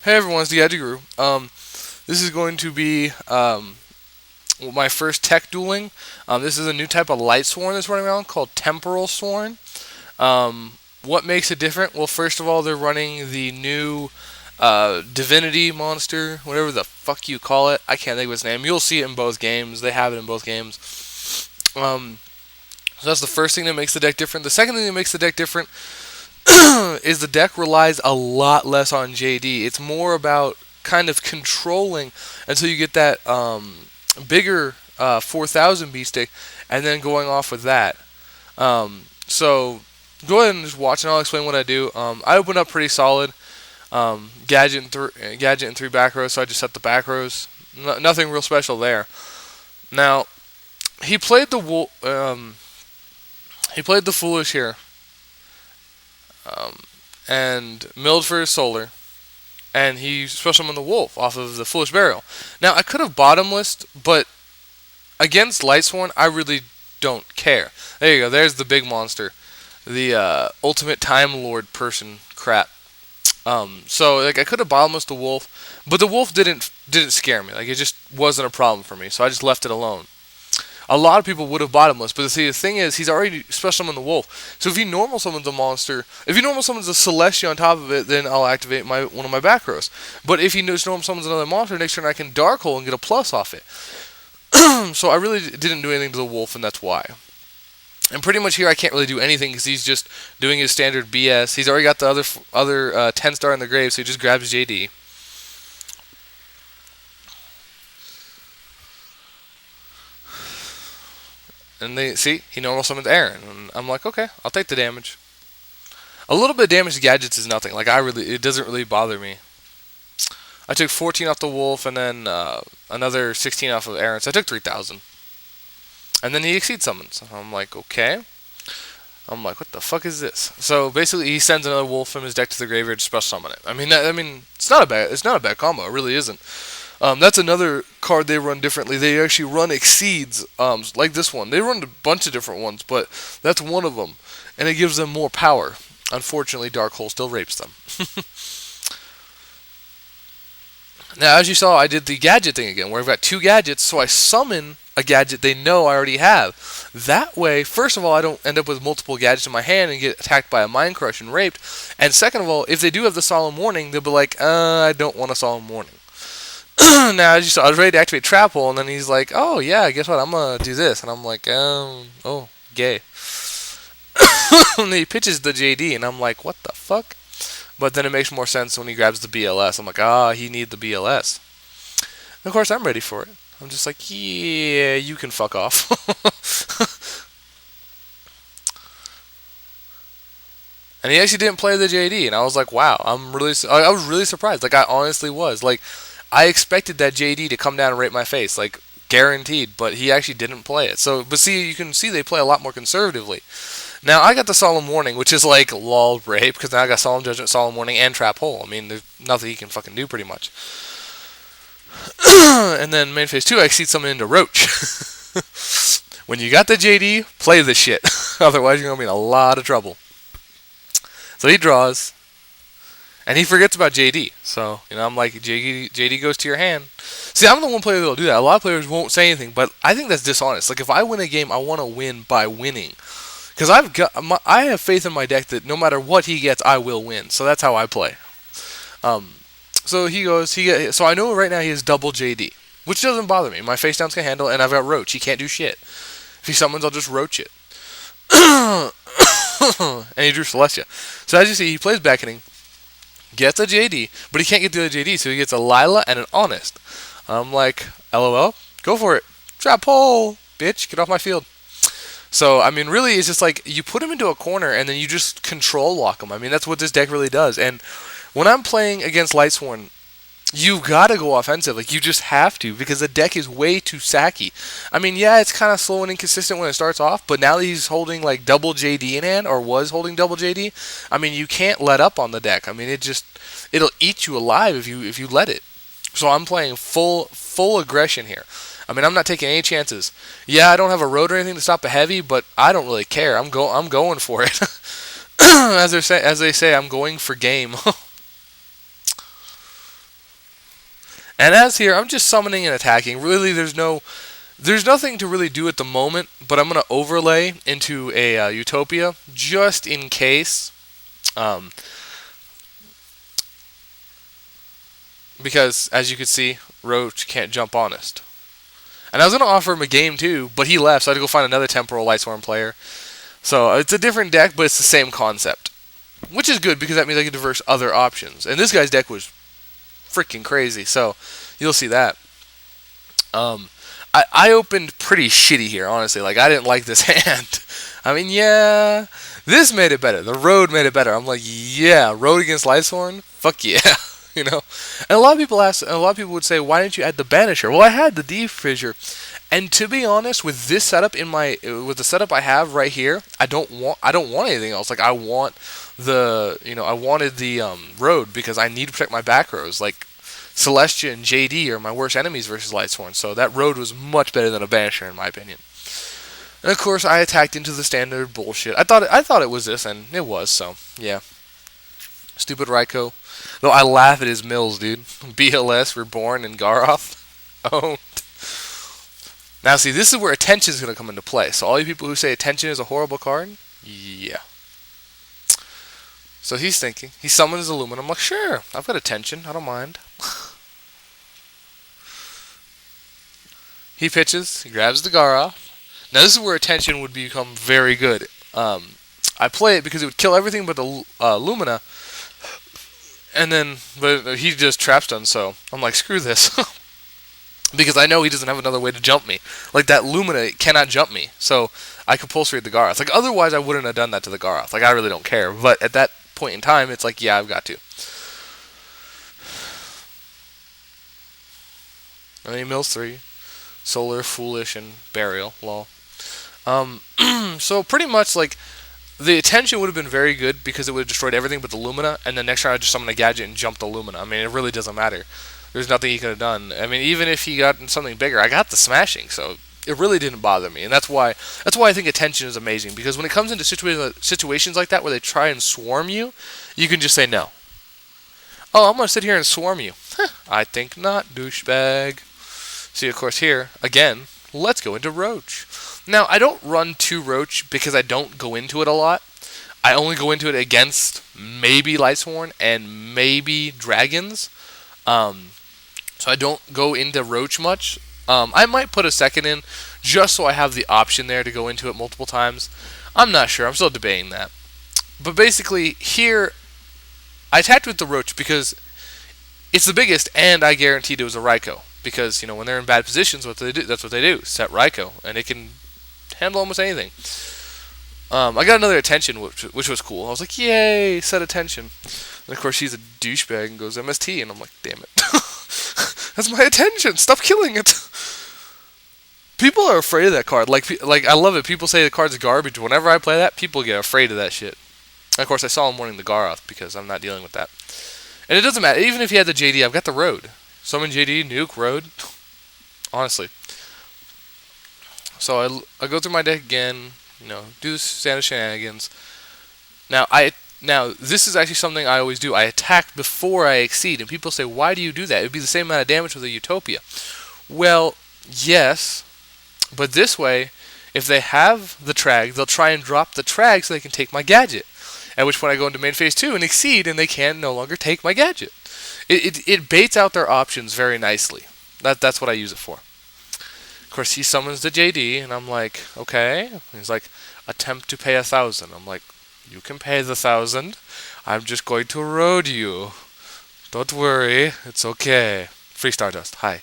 Hey everyone, it's DaGadget. This is going to be my first tech dueling. This is a new type of lightsworn that's running around called Temporal Sworn. What makes it different? Well, first of all, they're running the new divinity monster, whatever the fuck you call it. I can't think of its name. You'll see it in both games. They have it in both games. Um, so that's the first thing that makes the deck different. The second thing that makes the deck different is the deck relies a lot less on JD. It's more about kind of controlling until you get that bigger 4000 B stick, and then going off with that. So go ahead and just watch, and I'll explain what I do. I opened up pretty solid. Gadget and three back rows, so I just set the back rows. Nothing real special there. Now he played the foolish here, and milled for his solar, and he special summoned the wolf off of the foolish burial. Now I could have bottomless, but against Lightsworn, I really don't care. There you go. There's the big monster, the ultimate Time Lord person crap. So like I could have bottomless the wolf, but the wolf didn't scare me. Like it just wasn't a problem for me. So I just left it alone. A lot of people would have bottomless, but see the thing is he's already special summoned the wolf. So if he normal summons a monster, if he normal summons a Celestia on top of it, then I'll activate one of my back rows. But if he just normal summons another monster, next turn I can dark hole and get a plus off it. So I really didn't do anything to the wolf, and that's why. And pretty much here I can't really do anything because he's just doing his standard BS. He's already got the other 10 star in the grave, so he just grabs JD. And they see he normal summons Aaron, and I'm like, okay, I'll take the damage. A little bit of damage to gadgets is nothing. Like it doesn't really bother me. I took 14 off the wolf, and then another 16 off of Aaron, so I took 3,000. And then he exceeds summons. I'm like, okay. I'm like, what the fuck is this? So basically, he sends another wolf from his deck to the graveyard to special summon it. I mean, it's not a bad combo. It really isn't. That's another card they run differently. They actually run exceeds, like this one. They run a bunch of different ones, but that's one of them, and it gives them more power. Unfortunately, Dark Hole still rapes them. Now, as you saw, I did the gadget thing again, where I've got two gadgets, so I summon a gadget they know I already have. That way, first of all, I don't end up with multiple gadgets in my hand and get attacked by a Mind Crush and raped. And second of all, if they do have the Solemn Warning, they'll be like, I don't want a Solemn Warning. Now, as you saw, I was ready to activate Trap Hole, and then he's like, oh, yeah, guess what, I'm going to do this. And I'm like, oh, gay. And then he pitches the JD, and I'm like, what the fuck? But then it makes more sense when he grabs the BLS. I'm like, he needs the BLS. And of course, I'm ready for it. I'm just like, yeah, you can fuck off. And he actually didn't play the JD, and I was like, wow, I was really surprised. Like, I honestly was. Like, I expected that JD to come down and rape my face, like, guaranteed, but he actually didn't play it. So, but see, you can see they play a lot more conservatively. Now, I got the Solemn Warning, which is like lol rape, because now I got Solemn Judgment, Solemn Warning, and Trap Hole. I mean, there's nothing he can fucking do, pretty much. And then main phase 2, I exceed something into Roach. When you got the JD, play the shit. Otherwise, you're going to be in a lot of trouble. So he draws, and he forgets about JD. So, I'm like, JD goes to your hand. See, I'm the one player that'll do that. A lot of players won't say anything, but I think that's dishonest. Like, if I win a game, I want to win by winning. Because I have faith in my deck that no matter what he gets, I will win. So that's how I play. So so I know right now he has double JD, which doesn't bother me. My face downs can handle it, and I've got Roach. He can't do shit. If he summons, I'll just Roach it. And he drew Celestia. So as you see, he plays Beckoning, gets a JD, but he can't get the other JD, so he gets a Lila and an Honest. I'm like, LOL, go for it. Trap Hole, bitch, get off my field. So, I mean, really, it's just like, you put him into a corner, and then you just control lock him. I mean, that's what this deck really does. And when I'm playing against Lightsworn, you've got to go offensive. Like, you just have to, because the deck is way too sacky. I mean, yeah, it's kind of slow and inconsistent when it starts off, but now that he's holding, like, double JD in hand, or was holding double JD, I mean, you can't let up on the deck. I mean, it'll eat you alive if you let it. So I'm playing full aggression here. I mean, I'm not taking any chances. Yeah, I don't have a road or anything to stop a heavy, but I don't really care. I'm going for it. As they say, I'm going for game. And as here, I'm just summoning and attacking. Really, there's nothing to really do at the moment, but I'm going to overlay into a Utopia just in case. Um, because, as you can see, Roach can't jump honest. And I was going to offer him a game too, but he left, so I had to go find another Temporal lightsworn player. So it's a different deck, but it's the same concept. Which is good, because that means I can diverse other options. And this guy's deck was freaking crazy, so you'll see that. I opened pretty shitty here, honestly. Like, I didn't like this hand. I mean, yeah, this made it better. The Road made it better. I'm like, yeah, Road against Lightsworn? Fuck yeah. You know? And a lot of people would say, why didn't you add the Banisher? Well, I had the Deep Fissure. And to be honest, with this setup with the setup I have right here, I don't want anything else. Like, I wanted the Road, because I need to protect my back rows. Like, Celestia and JD are my worst enemies versus Lightsworn, so that Road was much better than a Banisher in my opinion. And of course, I attacked into the standard bullshit. I thought it was this, and it was. So yeah, stupid Raikou. Though I laugh at his mills, dude. BLS, Reborn, and Garoth. Oh. Now see, this is where attention is going to come into play. So all you people who say attention is a horrible card, yeah. So he's thinking. He summons Aluminum. I'm like, sure, I've got attention. I don't mind. He pitches. He grabs the Garoth. Now this is where attention would become very good. I play it because it would kill everything but the Lumina. And then, but he just trap stun, so I'm like, screw this. Because I know he doesn't have another way to jump me. Like, that Lumina cannot jump me. So I compulsory the Garoth. Like, otherwise I wouldn't have done that to the Garoth. Like, I really don't care. But at that point in time, it's like, yeah, I've got to. And he mills 3. Solar, Foolish, and Burial. Lol. So pretty much, like, the attention would have been very good because it would have destroyed everything but the Lumina, and then next round I just summon a gadget and jump the Lumina. I mean, it really doesn't matter. There's nothing he could have done. I mean, even if he got something bigger, I got the smashing, so it really didn't bother me. And that's why I think attention is amazing, because when it comes into situations like that where they try and swarm you, you can just say no. Oh, I'm going to sit here and swarm you. I think not, douchebag. See, of course, here, again, let's go into Roach. Now, I don't run 2 Roach because I don't go into it a lot. I only go into it against maybe Lightsworn and maybe Dragons. So I don't go into Roach much. I might put a second in just so I have the option there to go into it multiple times. I'm not sure. I'm still debating that. But basically, here, I attacked with the Roach because it's the biggest, and I guaranteed it was a Raikou. Because, when they're in bad positions, that's what they do. Set Raikou, and it can handle almost anything. I got another attention, which was cool. I was like, yay, set attention. And of course, she's a douchebag and goes MST, and I'm like, damn it. That's my attention. Stop killing it. People are afraid of that card. Like I love it. People say the card's garbage. Whenever I play that, people get afraid of that shit. And of course, I saw him wanting the Garoth because I'm not dealing with that. And it doesn't matter. Even if he had the JD, I've got the Road. Summon JD, nuke, Road. Honestly. So I go through my deck again, do standard shenanigans. Now this is actually something I always do. I attack before I exceed, and people say, why do you do that? It would be the same amount of damage with a Utopia. Well, yes, but this way, if they have the Trag, they'll try and drop the Trag so they can take my gadget. At which point I go into main phase 2 and exceed, and they can no longer take my gadget. It baits out their options very nicely. That's what I use it for. Of course, he summons the JD, and I'm like, okay. He's like, attempt to pay 1,000. I'm like, you can pay the 1,000. I'm just going to Road you. Don't worry, it's okay. Free Stardust, hi.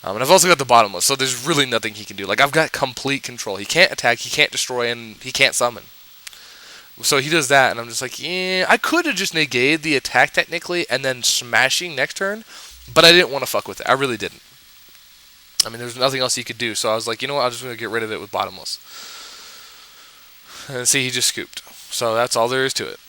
And I've also got the Bottomless, so there's really nothing he can do. Like, I've got complete control. He can't attack, he can't destroy, and he can't summon. So he does that, and I'm just like, yeah. I could have just negated the attack technically, and then smashing next turn, but I didn't want to fuck with it. I really didn't. I mean, there's nothing else he could do, so I was like, you know what, I'm just going to get rid of it with Bottomless. And see, he just scooped. So that's all there is to it.